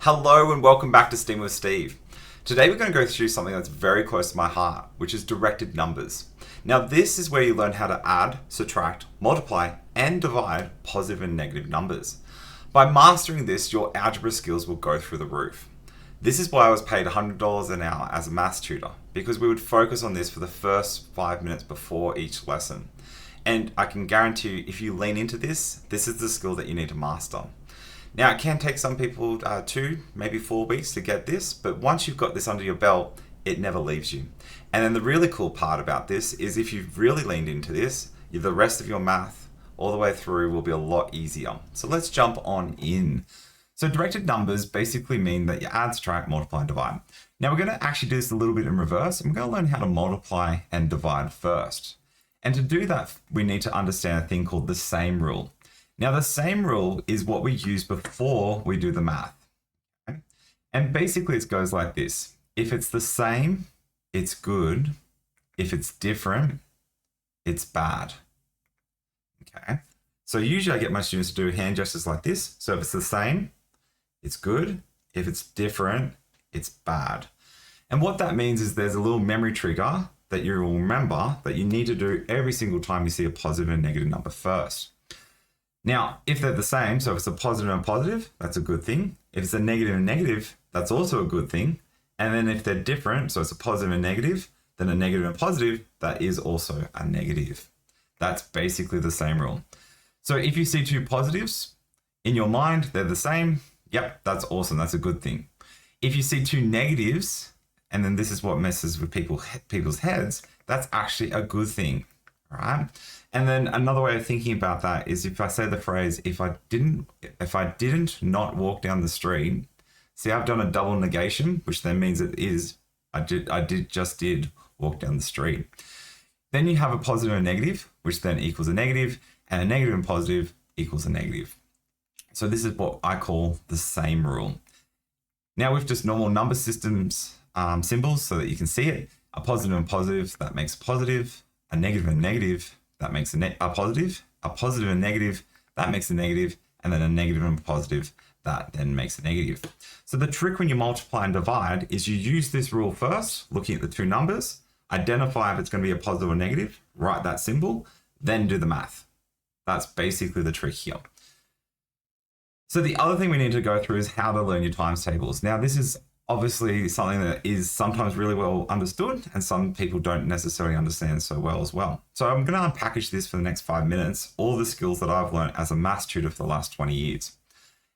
Hello and welcome back to STEAM with Steve. Today we're going to go through something that's very close to my heart, which is directed numbers. Now this is where you learn how to add, subtract, multiply, and divide positive and negative numbers. By mastering this, your algebra skills will go through the roof. This is why I was paid $100 an hour as a maths tutor, because we would focus on this for the first 5 minutes before each lesson. And I can guarantee you, if you lean into this, this is the skill that you need to master. Now, it can take some people 2, maybe 4 weeks to get this, but once you've got this under your belt, it never leaves you. And then the really cool part about this is if you've really leaned into this, the rest of your math all the way through will be a lot easier. So let's jump on in. So directed numbers basically mean that you add, subtract, multiply, and divide. Now we're going to actually do this a little bit in reverse, and we're going to learn how to multiply and divide first. And to do that, we need to understand a thing called the same rule. Now, the same rule is what we use before we do the math. Okay? And basically it goes like this. If it's the same, it's good. If it's different, it's bad. Okay. So usually I get my students to do hand gestures like this. So if it's the same, it's good. If it's different, it's bad. And what that means is there's a little memory trigger that you will remember that you need to do every single time you see a positive and negative number first. Now, if they're the same, so if it's a positive and positive, that's a good thing. If it's a negative and negative, that's also a good thing. And then if they're different, so it's a positive and negative, then a negative and positive, that is also a negative. That's basically the same rule. So if you see two positives in your mind, they're the same. Yep, that's awesome. That's a good thing. If you see two negatives, and then this is what messes with people's heads, that's actually a good thing. All right. And then another way of thinking about that is if I say the phrase, if I didn't not walk down the street, see, I've done a double negation, which then means I did walk down the street. Then you have a positive and negative, which then equals a negative, and a negative and positive equals a negative. So this is what I call the same rule. Now with just normal number systems symbols so that you can see it, a positive and positive, that makes a positive, a negative and negative, that makes a positive and negative, that makes a negative, and then a negative and positive, that then makes a negative. So the trick when you multiply and divide is you use this rule first, looking at the two numbers, identify if it's going to be a positive or negative, write that symbol, then do the math. That's basically the trick here. So the other thing we need to go through is how to learn your times tables. Now this is obviously something that is sometimes really well understood and some people don't necessarily understand so well as well. So I'm going to unpackage this for the next 5 minutes, all the skills that I've learned as a maths tutor for the last 20 years.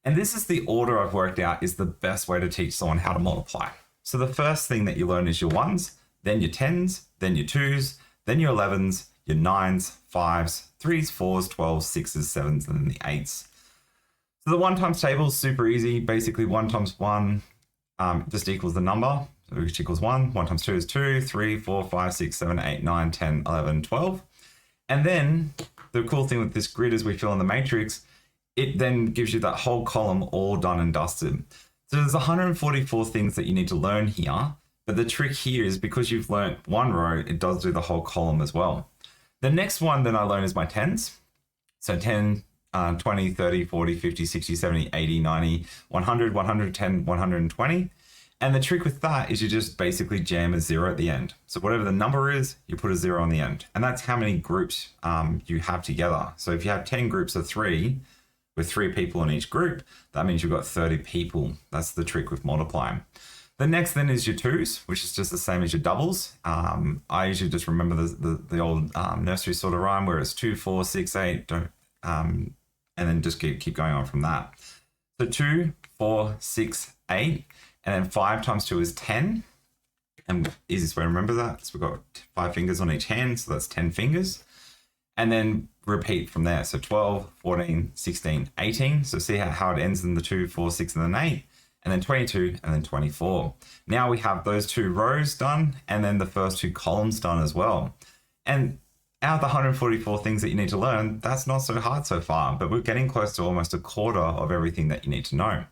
And this is the order I've worked out is the best way to teach someone how to multiply. So the first thing that you learn is your ones, then your tens, then your twos, then your 11s, your 9s, 5s, 3s, 4s, 12s, 6s, 7s, and then the 8s. So the one times table is super easy. Basically 1 times 1 just equals the number, which equals 1. 1 times 2 is 2, 3, 4, 5, 6, 7, 8, 9, 10, 11, 12. And then the cool thing with this grid is we fill in the matrix, it then gives you that whole column all done and dusted. So there's 144 things that you need to learn here. But the trick here is because you've learned one row, it does do the whole column as well. The next one that I learn is my tens. So 10, 20, 30, 40, 50, 60, 70, 80, 90, 100, 110, 120. And the trick with that is you just basically jam a 0 at the end. So whatever the number is, you put a 0 on the end. And that's how many groups you have together. So if you have 10 groups of 3, with 3 people in each group, that means you've got 30 people. That's the trick with multiplying. The next then is your twos, which is just the same as your doubles. I usually just remember the old nursery sort of rhyme where it's 2, 4, 6, 8, and then just keep going on from that. So 2, 4, 6, 8, and then 5 times 2 is 10. And easiest way to remember that is we've got 5 fingers on each hand, so that's 10 fingers. And then repeat from there. So 12, 14, 16, 18. So see how it ends in the 2, 4, 6, and then 8. And then 22, and then 24. Now we have those 2 rows done, and then the first 2 columns done as well. And out of the 144 things that you need to learn, that's not so hard so far, but we're getting close to almost a quarter of everything that you need to know.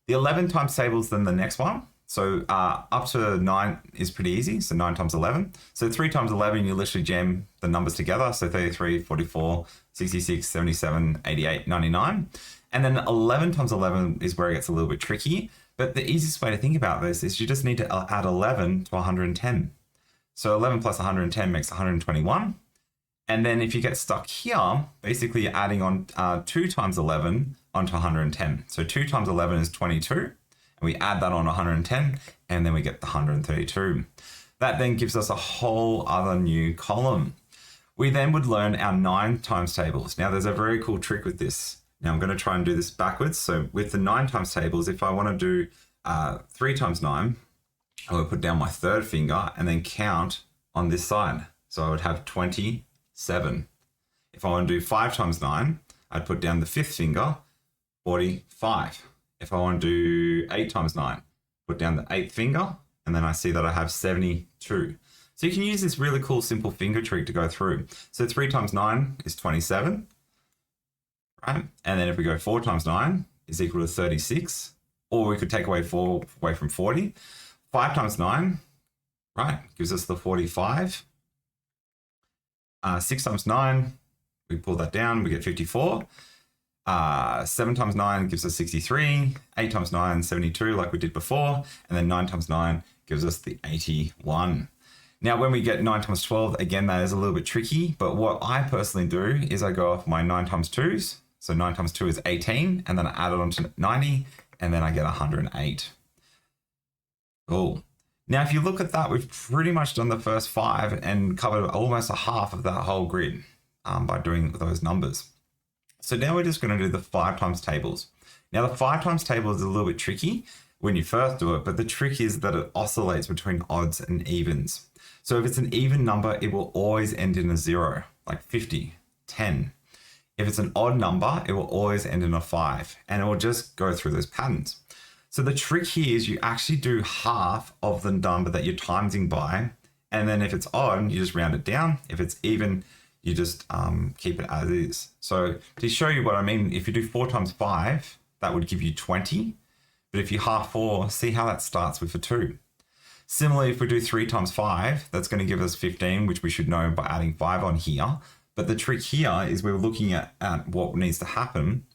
The 11 times table is then the next one. So up to 9 is pretty easy. So 9 times 11. So 3 times 11, you literally jam the numbers together. So 33, 44, 66, 77, 88, 99. And then 11 times 11 is where it gets a little bit tricky. But the easiest way to think about this is you just need to add 11 to 110. So 11 plus 110 makes 121. And then if you get stuck here, basically you're adding on 2 times 11 onto 110. So 2 times 11 is 22. And we add that on 110, and then we get the 132. That then gives us a whole other new column. We then would learn our 9 times tables. Now there's a very cool trick with this. Now I'm going to try and do this backwards. So with the 9 times tables, if I want to do 3 times 9, I would put down my third finger and then count on this side. So I would have 27. If I want to do 5 times 9, I'd put down the fifth finger, 45. If I want to do 8 times 9, put down the eighth finger, and then I see that I have 72. So you can use this really cool simple finger trick to go through. So 3 times 9 is 27, right? And then if we go 4 times 9 is equal to 36, or we could take away 4 away from 40. 5 times 9, right, gives us the 45. 6 times 9, we pull that down, we get 54. 7 times 9 gives us 63. 8 times 9, 72, like we did before. And then 9 times 9 gives us the 81. Now, when we get 9 times 12, again, that is a little bit tricky. But what I personally do is I go off my 9 times 2s. So 9 times 2 is 18. And then I add it on to 90. And then I get 108. Cool. Now, if you look at that, we've pretty much done the first 5 and covered almost a half of that whole grid by doing those numbers. So now we're just going to do the 5 times tables. Now, the 5 times table is a little bit tricky when you first do it, but the trick is that it oscillates between odds and evens. So if it's an even number, it will always end in a 0, like 50, 10. If it's an odd number, it will always end in a 5, and it will just go through those patterns. So the trick here is you actually do half of the number that you're timesing by, and then if it's odd, you just round it down. If it's even, you just keep it as is. So to show you what I mean, if you do 4 times 5, that would give you 20. But if you half 4, see how that starts with a 2. Similarly, if we do 3 times 5, that's going to give us 15, which we should know by adding 5 on here. But the trick here is we're looking at what needs to happen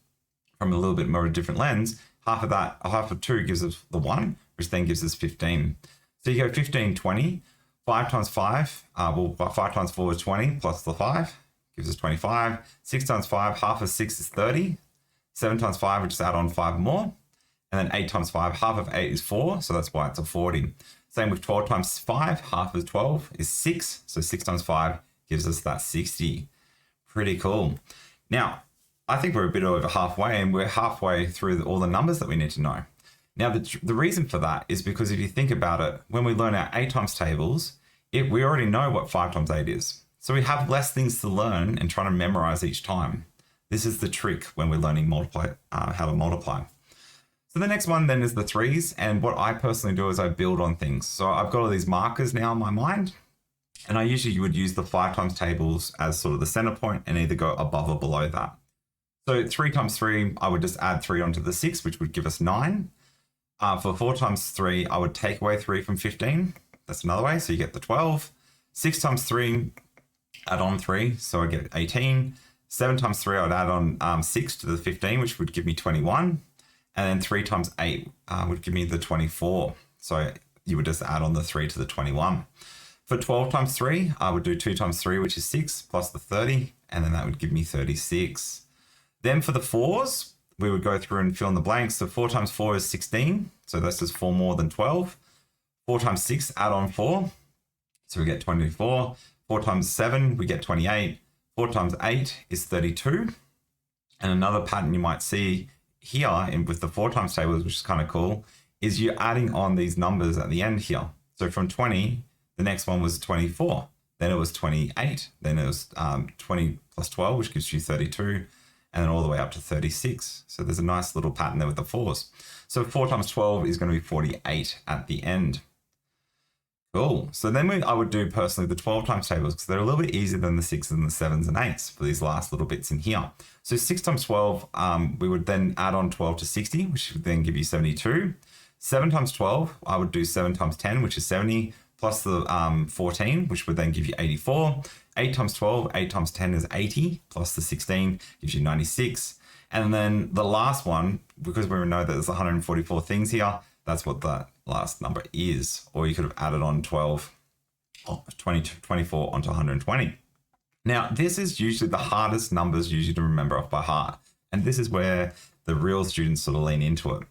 from a little bit more of a different lens. Half of that, half of 2 gives us the 1, which then gives us 15. So you go 15, 20. 5 times 5, 5 times 4 is 20, plus the 5, gives us 25. 6 times 5, half of 6 is 30. 7 times 5, we just add on 5 more. And then 8 times 5, half of 8 is 4, so that's why it's a 40. Same with 12 times 5, half of 12 is 6, so 6 times 5 gives us that 60. Pretty cool. Now, I think we're a bit over halfway, and we're halfway through all the numbers that we need to know. Now, the reason for that is because if you think about it, when we learn our 8 times tables, we already know what 5 times 8 is. So we have less things to learn and trying to memorize each time. This is the trick when we're learning how to multiply. So the next one then is the 3s. And what I personally do is I build on things. So I've got all these markers now in my mind. And I usually would use the 5 times tables as sort of the center point and either go above or below that. So 3 times 3, I would just add 3 onto the 6, which would give us 9. For 4 times 3, I would take away 3 from 15. That's another way. So you get the 12. 6 times 3, add on 3. So I get 18. 7 times 3, I would add on 6 to the 15, which would give me 21. And then 3 times 8 would give me the 24. So you would just add on the 3 to the 21. For 12 times 3, I would do 2 times 3, which is 6, plus the 30. And then that would give me 36. Then for the 4s, we would go through and fill in the blanks. So 4 times 4 is 16. So that's just 4 more than 12. 4 times 6, add on 4. So we get 24. 4 times 7, we get 28. 4 times 8 is 32. And another pattern you might see here with the 4 times tables, which is kind of cool, is you're adding on these numbers at the end here. So from 20, the next one was 24. Then it was 28. Then it was 20 plus 12, which gives you 32. And then all the way up to 36. So there's a nice little pattern there with the 4s. So 4 times 12 is going to be 48 at the end. Cool. So then I would do personally the 12 times tables because they're a little bit easier than the 6s and the 7s and 8s for these last little bits in here. So 6 times 12, we would then add on 12 to 60, which would then give you 72. 7 times 12, I would do 7 times 10, which is 70, plus the 14, which would then give you 84. 8 times 12, 8 times 10 is 80, plus the 16 gives you 96. And then the last one, because we know that there's 144 things here, that's what the last number is. Or you could have added on 24 onto 120. Now, this is usually the hardest numbers usually to remember off by heart. And this is where the real students sort of lean into it.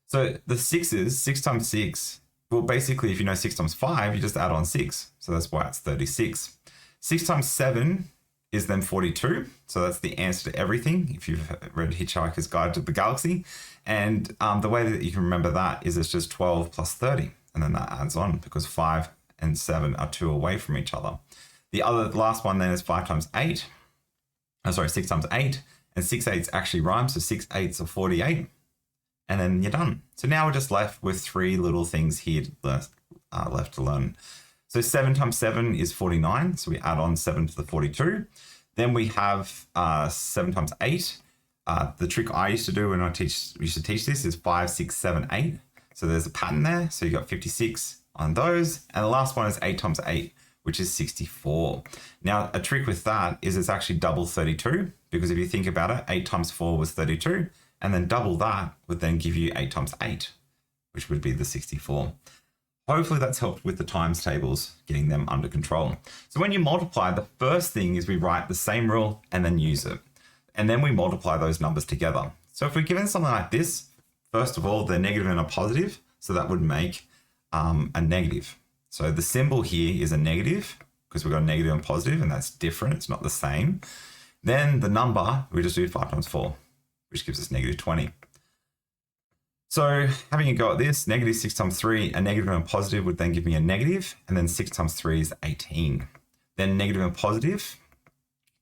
So the 6's, 6 times 6, well, basically, if you know 6 times 5, you just add on 6. So that's why it's 36. 6 times 7 is then 42. So that's the answer to everything, if you've read Hitchhiker's Guide to the Galaxy. And the way that you can remember that is it's just 12 plus 30. And then that adds on because 5 and 7 are 2 away from each other. The last one then is 5 times 8. Oh, sorry, 6 times 8. And 6 eighths actually rhyme. So 6 eighths are 48. And then you're done. So now we're just left with 3 little things here left to learn. So 7 times 7 is 49. So we add on 7 to the 42. Then we have 7 times 8. The trick I used to do when I used to teach this is 5, 6, 7, 8. So there's a pattern there. So you got 56 on those. And the last one is 8 times 8, which is 64. Now, a trick with that is it's actually double 32. Because if you think about it, 8 times 4 was 32. And then double that would then give you 8 times 8, which would be the 64. Hopefully that's helped with the times tables, getting them under control. So when you multiply, the first thing is we write the same rule and then use it. And then we multiply those numbers together. So if we're given something like this, first of all, they're negative and a positive. So that would make a negative. So the symbol here is a negative because we've got a negative and positive, and that's different. It's not the same. Then the number, we just do 5 times 4, which gives us negative 20. So having a go at this, negative 6 times 3, a negative and a positive would then give me a negative, and then 6 times 3 is 18. Then negative and positive,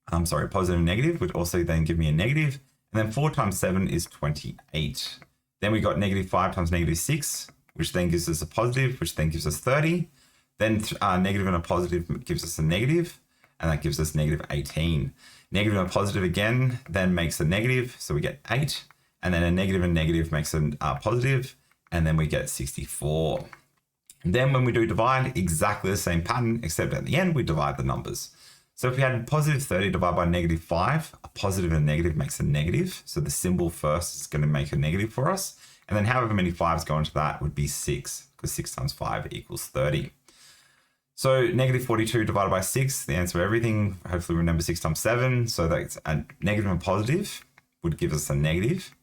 positive and negative would also then give me a negative, and then 4 times 7 is 28. Then we got negative 5 times negative 6, which then gives us a positive, which then gives us 30. Then negative and a positive gives us a negative, and that gives us negative 18. Negative and a positive again then makes a negative, so we get 8. And then a negative and negative makes a positive, and then we get 64. And then when we do divide, exactly the same pattern, except at the end we divide the numbers. So if we had positive 30 divided by negative 5, a positive and a negative makes a negative. So the symbol first is going to make a negative for us. And then however many 5s go into that would be 6, because 6 times 5 equals 30. So negative 42 divided by 6, the answer of everything, hopefully remember 6 times 7. So that's a negative and positive would give us a negative,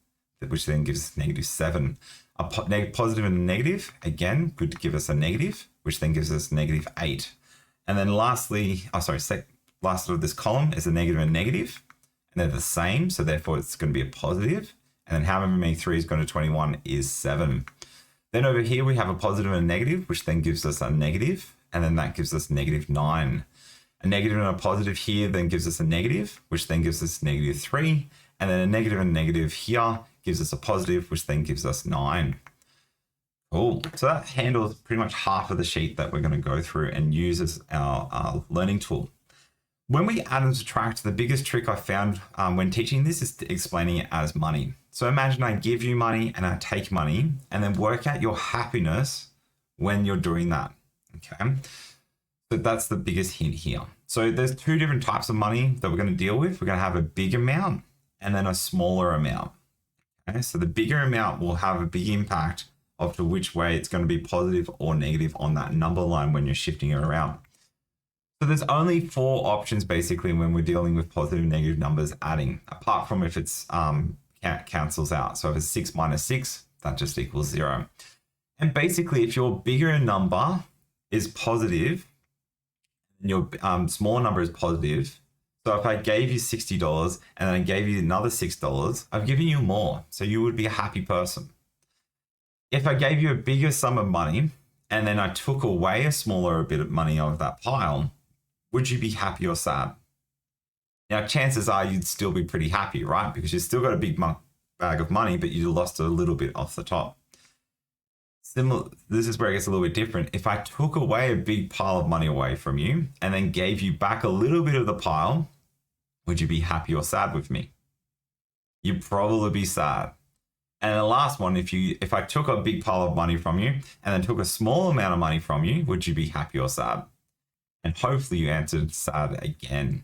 which then gives us negative 7. A positive and a negative, again, would give us a negative, which then gives us negative 8. And then lastly, last of this column is a negative and negative, and they're the same, so therefore it's going to be a positive. And then however many 3 is going to 21 is 7. Then over here we have a positive and a negative, which then gives us a negative, and then that gives us negative 9. A negative and a positive here then gives us a negative, which then gives us negative 3. And then a negative and negative here gives us a positive, which then gives us 9. Cool. So that handles pretty much half of the sheet that we're going to go through and use as our learning tool. When we add and subtract, the biggest trick I found when teaching this is explaining it as money. So imagine I give you money and I take money, and then work out your happiness when you're doing that. Okay. So that's the biggest hint here. So there's 2 different types of money that we're going to deal with. We're going to have a big amount and then a smaller amount. Okay. So the bigger amount will have a big impact of to which way it's going to be positive or negative on that number line when you're shifting it around. So there's only 4 options basically when we're dealing with positive and negative numbers adding, apart from if it's cancels out. So if it's 6 minus 6, that just equals 0. And basically if your bigger number is positive and your smaller number is positive, so if I gave you $60 and then I gave you another $6, I've given you more. So you would be a happy person. If I gave you a bigger sum of money and then I took away a smaller bit of money out of that pile, would you be happy or sad? Now, chances are you'd still be pretty happy, right? Because you've still got a big bag of money, but you lost a little bit off the top. This is where it gets a little bit different. If I took away a big pile of money away from you and then gave you back a little bit of the pile, would you be happy or sad with me? You'd probably be sad. And the last one, if I took a big pile of money from you and then took a small amount of money from you, would you be happy or sad? And hopefully you answered sad again.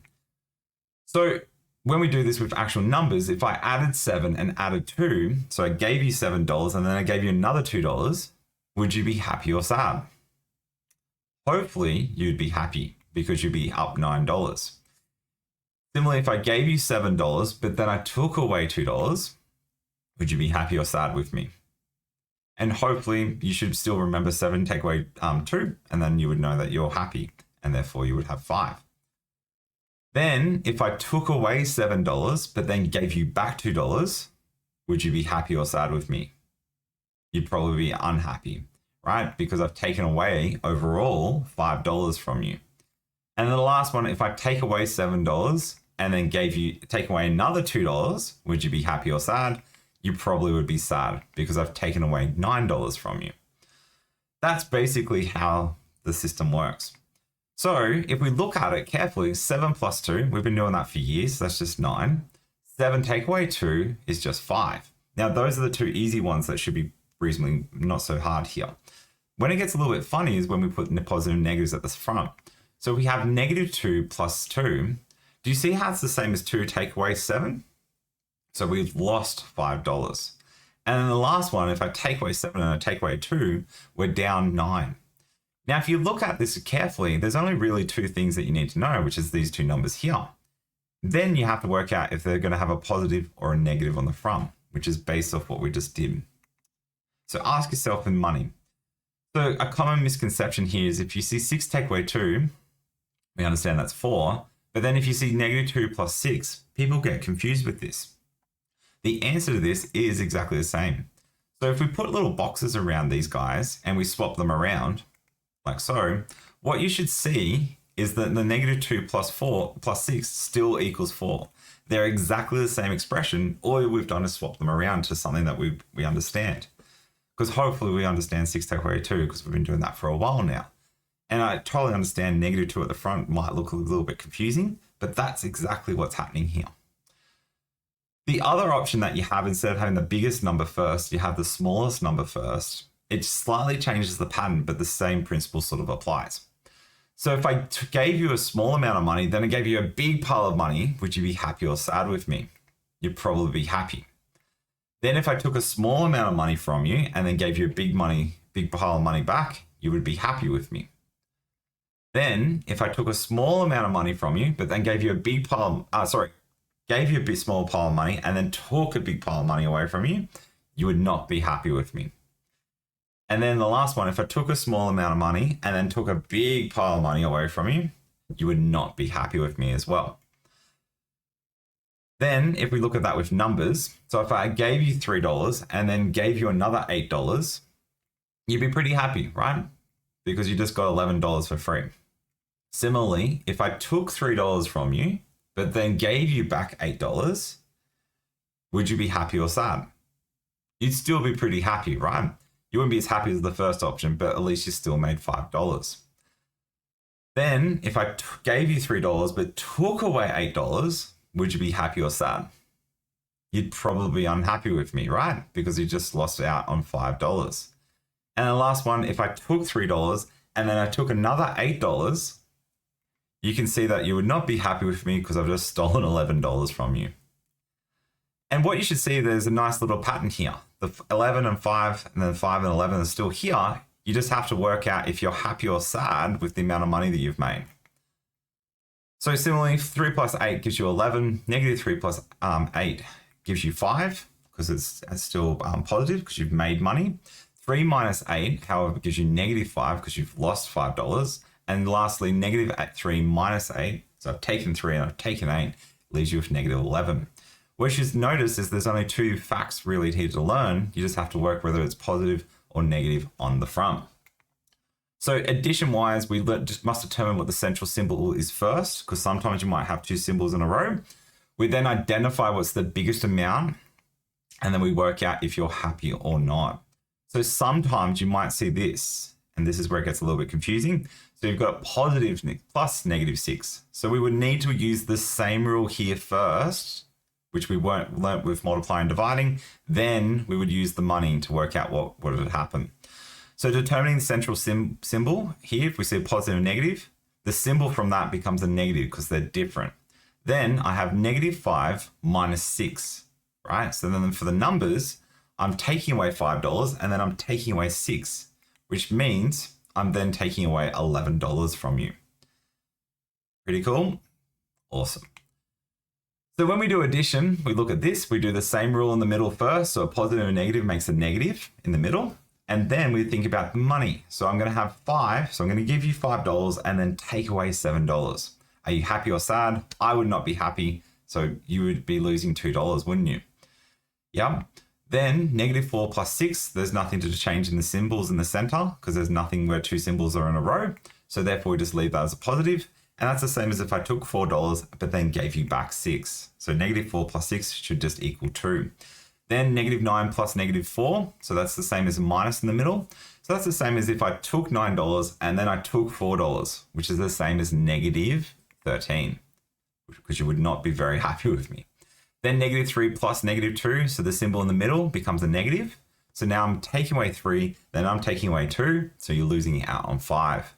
So when we do this with actual numbers, if I added 7 and added 2, so I gave you $7 and then I gave you another $2, would you be happy or sad? Hopefully, you'd be happy because you'd be up $9. Similarly, if I gave you $7, but then I took away $2, would you be happy or sad with me? And hopefully, you should still remember 7, take away 2, and then you would know that you're happy, and therefore you would have 5. Then, if I took away $7, but then gave you back $2, would you be happy or sad with me? You'd probably be unhappy, right? Because I've taken away overall $5 from you. And then the last one, if I take away $7 and then take away another $2, would you be happy or sad? You probably would be sad because I've taken away $9 from you. That's basically how the system works. So if we look at it carefully, 7 plus 2, we've been doing that for years, so that's just 9. 7 take away 2 is just 5. Now, those are the two easy ones that should be reasonably not so hard here. When it gets a little bit funny is when we put positive and negatives at the front. So we have negative 2 plus 2. Do you see how it's the same as 2 take away 7? So we've lost $5. And then the last one, if I take away 7 and I take away 2, we're down 9. Now, if you look at this carefully, there's only really two things that you need to know, which is these two numbers here. Then you have to work out if they're going to have a positive or a negative on the front, which is based off what we just did. So ask yourself in money. So a common misconception here is if you see 6 take away 2, we understand that's 4. But then if you see negative 2 plus 6, people get confused with this. The answer to this is exactly the same. So if we put little boxes around these guys and we swap them around, like so, what you should see is that the negative 2 plus 4 plus 6 still equals 4. They're exactly the same expression. All we've done is swap them around to something that we understand. Because hopefully we understand 6 take away 2 because we've been doing that for a while now. And I totally understand negative 2 at the front might look a little bit confusing, but that's exactly what's happening here. The other option that you have, instead of having the biggest number first, you have the smallest number first. It slightly changes the pattern, but the same principle sort of applies. So if I gave you a small amount of money, then I gave you a big pile of money, would you be happy or sad with me? You'd probably be happy. Then if I took a small amount of money from you and then gave you a big pile of money back, you would be happy with me. Then if I took a small amount of money from you, but then gave you a big pile, gave you a bit small pile of money and then took a big pile of money away from you, you would not be happy with me. And then the last one, if I took a small amount of money and then took a big pile of money away from you, you would not be happy with me as well. Then if we look at that with numbers, so if I gave you $3 and then gave you another $8, you'd be pretty happy, right? Because you just got $11 for free. Similarly, if I took $3 from you, but then gave you back $8, would you be happy or sad? You'd still be pretty happy, right? You wouldn't be as happy as the first option, but at least you still made $5. Then if I gave you $3, but took away $8, would you be happy or sad? You'd probably be unhappy with me, right? Because you just lost out on $5. And the last one, if I took $3 and then I took another $8, you can see that you would not be happy with me because I've just stolen $11 from you. And what you should see, there's a nice little pattern here. The 11 and 5 and then 5 and 11 are still here. You just have to work out if you're happy or sad with the amount of money that you've made. So similarly, 3 plus 8 gives you 11. Negative 3 plus 8 gives you 5 because it's still positive because you've made money. 3 minus 8, however, gives you negative 5 because you've lost $5. And lastly, negative 3 minus 8. So I've taken 3 and I've taken 8, leaves you with negative 11. What you should notice is there's only two facts really here to learn. You just have to work whether it's positive or negative on the front. So addition-wise, we just must determine what the central symbol is first, because sometimes you might have two symbols in a row. We then identify what's the biggest amount, and then we work out if you're happy or not. So sometimes you might see this, and this is where it gets a little bit confusing. So you've got positive plus negative 6. So we would need to use the same rule here first, which we learnt with multiplying and dividing. Then we would use the money to work out what would happen. So determining the central symbol here, if we see a positive and negative, the symbol from that becomes a negative because they're different. Then I have -5 minus 6, right? So then for the numbers, I'm taking away $5 and then I'm taking away 6, which means I'm then taking away $11 from you. Pretty cool? Awesome. So when we do addition, we look at this, we do the same rule in the middle first. So a positive and a negative makes a negative in the middle. And then we think about the money. So I'm going to have 5. So I'm going to give you $5 and then take away $7. Are you happy or sad? I would not be happy. So you would be losing $2, wouldn't you? Yeah. Then -4 plus 6, there's nothing to change in the symbols in the center because there's nothing where two symbols are in a row. So therefore we just leave that as a positive. And that's the same as if I took $4 but then gave you back 6. So -4 plus 6 should just equal 2. Then -9 plus -4. So that's the same as a minus in the middle. So that's the same as if I took $9 and then I took $4, which is the same as -13, because you would not be very happy with me. Then -3 plus -2. So the symbol in the middle becomes a negative. So now I'm taking away 3, then I'm taking away 2. So you're losing out on 5.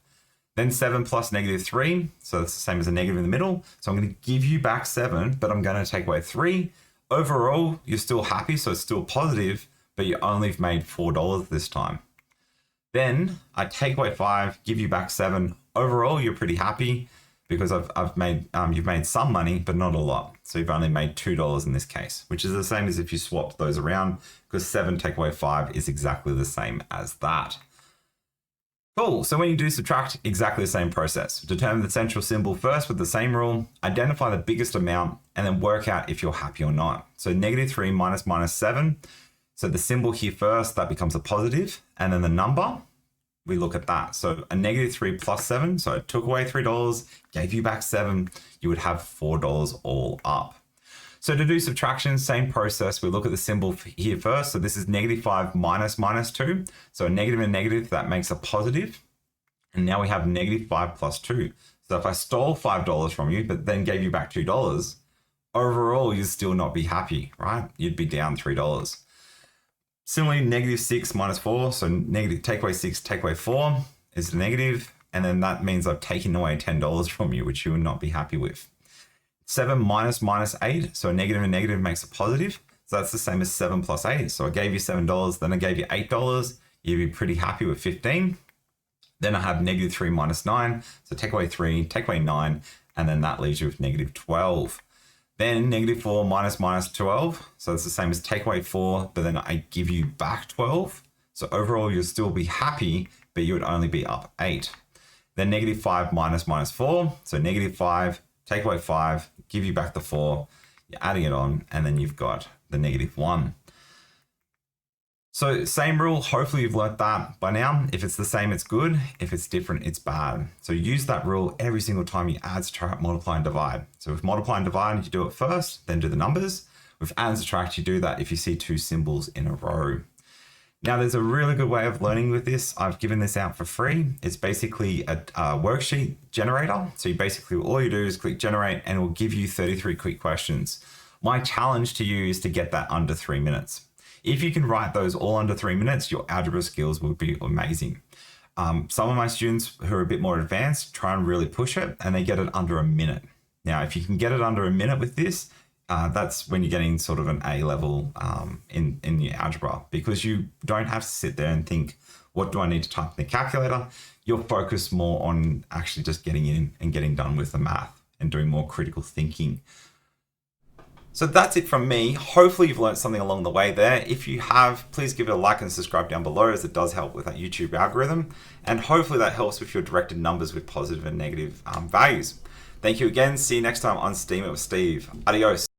Then 7 plus -3. So that's the same as a negative in the middle. So I'm going to give you back 7, but I'm going to take away 3. Overall, you're still happy, so it's still positive, but you only have made $4 this time. Then I take away 5, give you back 7. Overall, you're pretty happy because you've made some money, but not a lot. So you've only made $2 in this case, which is the same as if you swapped those around, because 7 take away 5 is exactly the same as that. Cool, so when you do subtract, exactly the same process. Determine the central symbol first with the same rule, identify the biggest amount, and then work out if you're happy or not. So -3 minus -7. So the symbol here first, that becomes a positive, and then the number, we look at that. So a -3 plus 7, so I took away $3, gave you back 7, you would have $4 all up. So to do subtraction, same process. We look at the symbol here first. So this is -5 minus -2. So a negative and a negative, that makes a positive. And now we have -5 plus 2. So if I stole $5 from you, but then gave you back $2, overall, you'd still not be happy, right? You'd be down $3. Similarly, -6 minus 4. So negative, take away 6, take away 4 is the negative. And then that means I've taken away $10 from you, which you would not be happy with. 7 minus -8, so a negative and negative makes a positive. So that's the same as 7 plus 8. So I gave you $7, then I gave you $8. You'd be pretty happy with 15. Then I have -3 minus 9. So take away 3, take away 9, and then that leaves you with -12. Then -4 minus -12. So it's the same as take away 4, but then I give you back 12. So overall, you'll still be happy, but you would only be up 8. Then -5 minus -4. So -5, take away 5, give you back the 4, you're adding it on, and then you've got the -1. So same rule, hopefully you've learnt that by now. If it's the same, it's good. If it's different, it's bad. So use that rule every single time you add, subtract, multiply, and divide. So with multiply and divide, you do it first, then do the numbers. With add and subtract, you do that if you see two symbols in a row. Now, there's a really good way of learning with this. I've given this out for free. It's basically a worksheet generator. So all you do is click generate and it will give you 33 quick questions. My challenge to you is to get that under 3 minutes. If you can write those all under 3 minutes, your algebra skills will be amazing. Some of my students who are a bit more advanced try and really push it and they get it under a minute. Now, if you can get it under a minute with this, that's when you're getting sort of an A level in your algebra, because you don't have to sit there and think, what do I need to type in the calculator? You'll focus more on actually just getting in and getting done with the math and doing more critical thinking. So that's it from me. Hopefully you've learned something along the way there. If you have, please give it a like and subscribe down below, as it does help with that YouTube algorithm. And hopefully that helps with your directed numbers with positive and negative values. Thank you again. See you next time on Steam It with Steve. Adios.